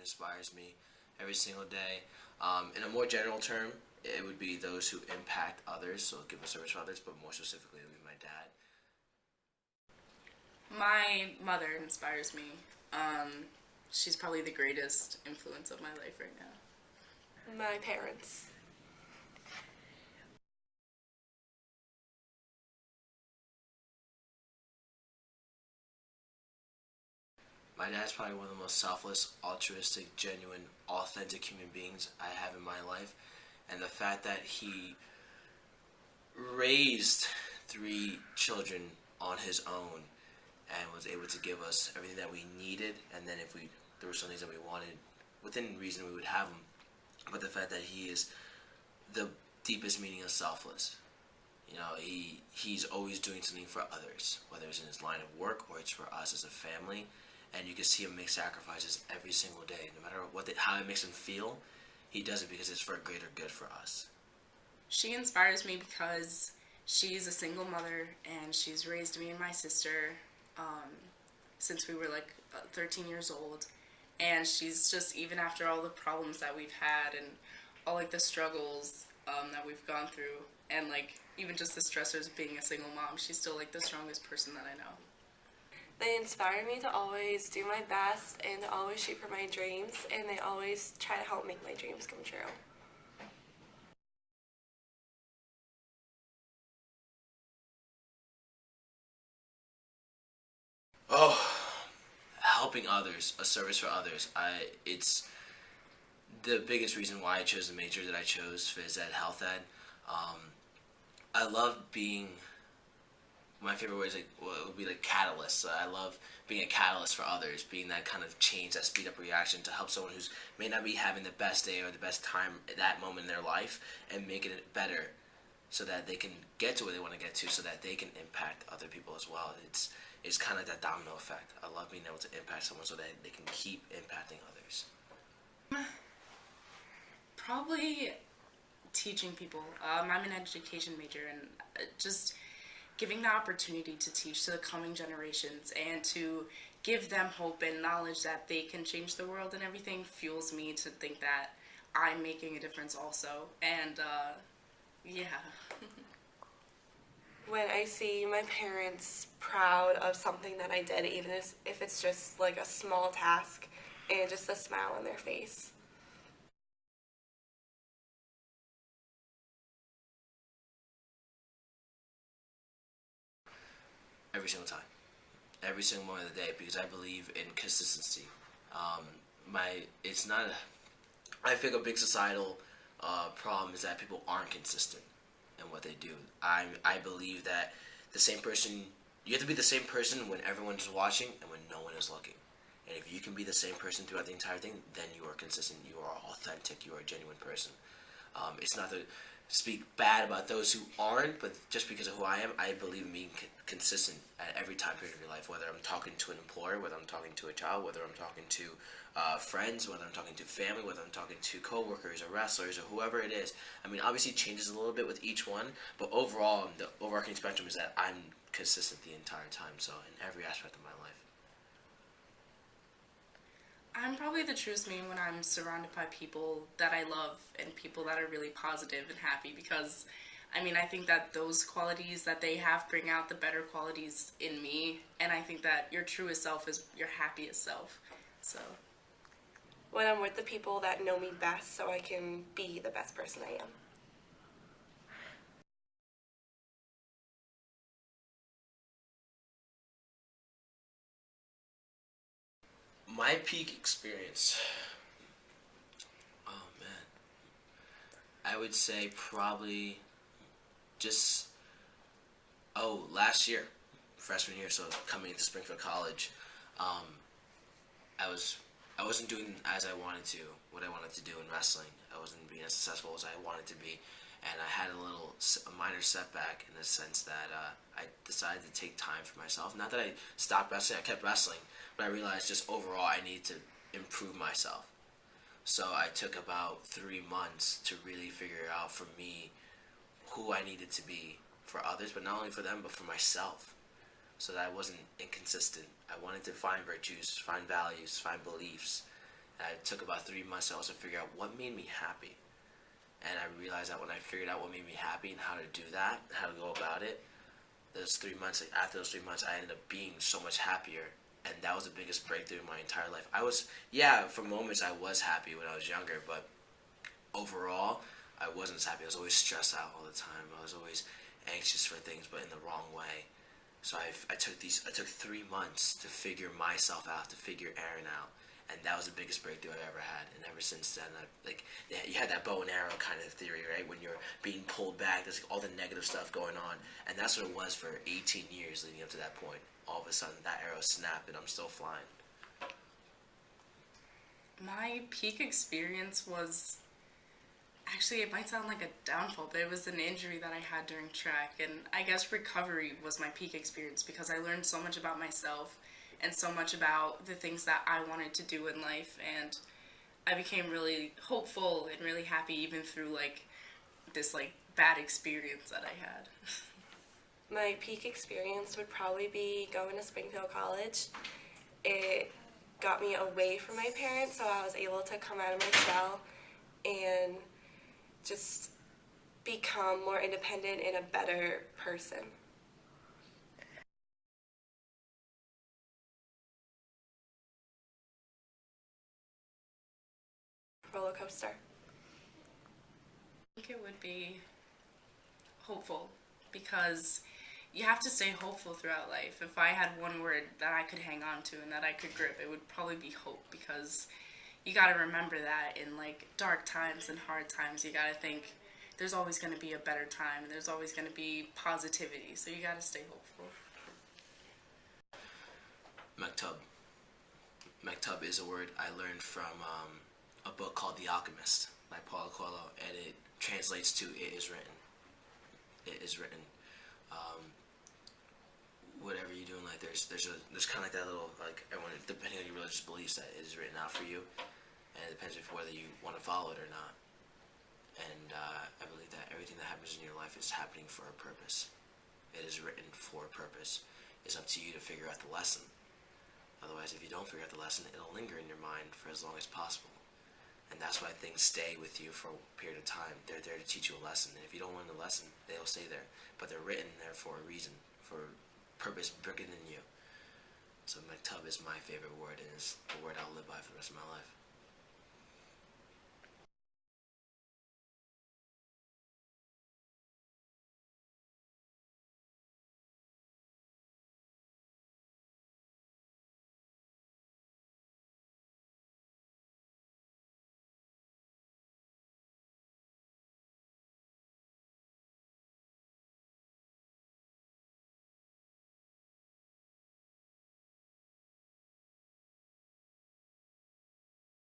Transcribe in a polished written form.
inspires me every single day. In a more general term, it would be those who impact others, so give a service to others, but more specifically, it would be my dad. My mother inspires me. She's probably the greatest influence of my life right now. My parents. My dad's probably one of the most selfless, altruistic, genuine, authentic human beings I have in my life. And the fact that he raised three children on his own and was able to give us everything that we needed, and then if there were some things that we wanted, within reason we would have them. But the fact that he is the deepest meaning of selfless. You know, he's always doing something for others, whether it's in his line of work or it's for us as a family. And you can see him make sacrifices every single day, no matter how it makes him feel. He does it because it's for a greater good for us. She inspires me because she's a single mother and she's raised me and my sister since we were like 13 years old. And she's just, even after all the problems that we've had and all like the struggles that we've gone through, and like even just the stressors of being a single mom, she's still like the strongest person that I know. They inspire me to always do my best and to always shoot for my dreams, and they always try to help make my dreams come true. Oh, helping others, a service for others. It's the biggest reason why I chose the major that I chose, phys ed, health ed. I love being, my favorite word is would be like catalyst. I love being a catalyst for others, being that kind of change, that speed up reaction to help someone who's may not be having the best day or the best time at that moment in their life, and making it better so that they can get to where they want to get to, so that they can impact other people as well. It's kind of that domino effect. I love being able to impact someone so that they can keep impacting others. Probably teaching people. I'm an education major, and just giving the opportunity to teach to the coming generations and to give them hope and knowledge that they can change the world and everything fuels me to think that I'm making a difference also. And yeah. When I see my parents proud of something that I did, even if it's just like a small task, and just a smile on their face. Every single time, every single moment of the day, because I believe in consistency. It's not. I think a big societal problem is that people aren't consistent in what they do. I believe that the same person, you have to be the same person when everyone's watching and when no one is looking. And if you can be the same person throughout the entire thing, then you are consistent. You are authentic. You are a genuine person. It's not to speak bad about those who aren't, but just because of who I am, I believe in being consistent at every time period of your life, whether I'm talking to an employer, whether I'm talking to a child, whether I'm talking to friends, whether I'm talking to family, whether I'm talking to coworkers or wrestlers or whoever it is. I mean, obviously it changes a little bit with each one, but overall, the overarching spectrum is that I'm consistent the entire time, so in every aspect of my life. I'm probably the truest me when I'm surrounded by people that I love and people that are really positive and happy, because I mean, I think that those qualities that they have bring out the better qualities in me, and I think that your truest self is your happiest self. So, When I'm with the people that know me best, so I can be the best person I am. My peak experience, oh man, I would say probably just, last year, freshman year, so coming into Springfield College, um, I was I wasn't doing as I wanted to, what I wanted to do in wrestling. I wasn't being as successful as I wanted to be, and I had a minor setback in the sense that I decided to take time for myself. Not that I stopped wrestling, I kept wrestling, but I realized just overall I need to improve myself. So I took about 3 months to really figure out for me who I needed to be for others, but not only for them, but for myself, so that I wasn't inconsistent. I wanted to find virtues, find values, find beliefs, And I took about 3 months to also figure out what made me happy. And I realized that when I figured out what made me happy and how to do that, how to go about it, those 3 months, like after those 3 months, I ended up being so much happier. And that was the biggest breakthrough in my entire life. I was, yeah, for moments I was happy when I was younger, but overall, I wasn't as happy. I was always stressed out all the time. I was always anxious for things, but in the wrong way. So I took 3 months to figure myself out, to figure Aaron out, and that was the biggest breakthrough I ever had. And ever since then, you had that bow and arrow kind of theory, right? When you're being pulled back, there's all the negative stuff going on, and that's what it was for 18 years leading up to that point. All of a sudden, that arrow snapped, and I'm still flying. My peak experience was, actually, it might sound like a downfall, but it was an injury that I had during track. And I guess recovery was my peak experience because I learned so much about myself and so much about the things that I wanted to do in life. And I became really hopeful and really happy even through this bad experience that I had. My peak experience would probably be going to Springfield College. It got me away from my parents, so I was able to come out of my shell and just become more independent and a better person. Roller coaster. I think it would be hopeful because you have to stay hopeful throughout life. If I had one word that I could hang on to and that I could grip, it would probably be hope, because you got to remember that in dark times and hard times, you got to think there's always going to be a better time and there's always going to be positivity, so you got to stay hopeful. Maktub. Maktub is a word I learned from a book called The Alchemist by Paulo Coelho, and it translates to "It is written." It is written. Whatever you're doing, there's kind of that little, everyone, depending on your religious beliefs, that it is written out for you, and it depends on whether you want to follow it or not. And I believe that everything that happens in your life is happening for a purpose. It is written for a purpose. It's up to you to figure out the lesson. Otherwise, if you don't figure out the lesson, it'll linger in your mind for as long as possible. And that's why things stay with you for a period of time. They're there to teach you a lesson. And if you don't learn the lesson, they'll stay there. But they're written there for a reason, for a purpose bigger than you. So maktub is my favorite word, and it's the word I'll live by for the rest of my life.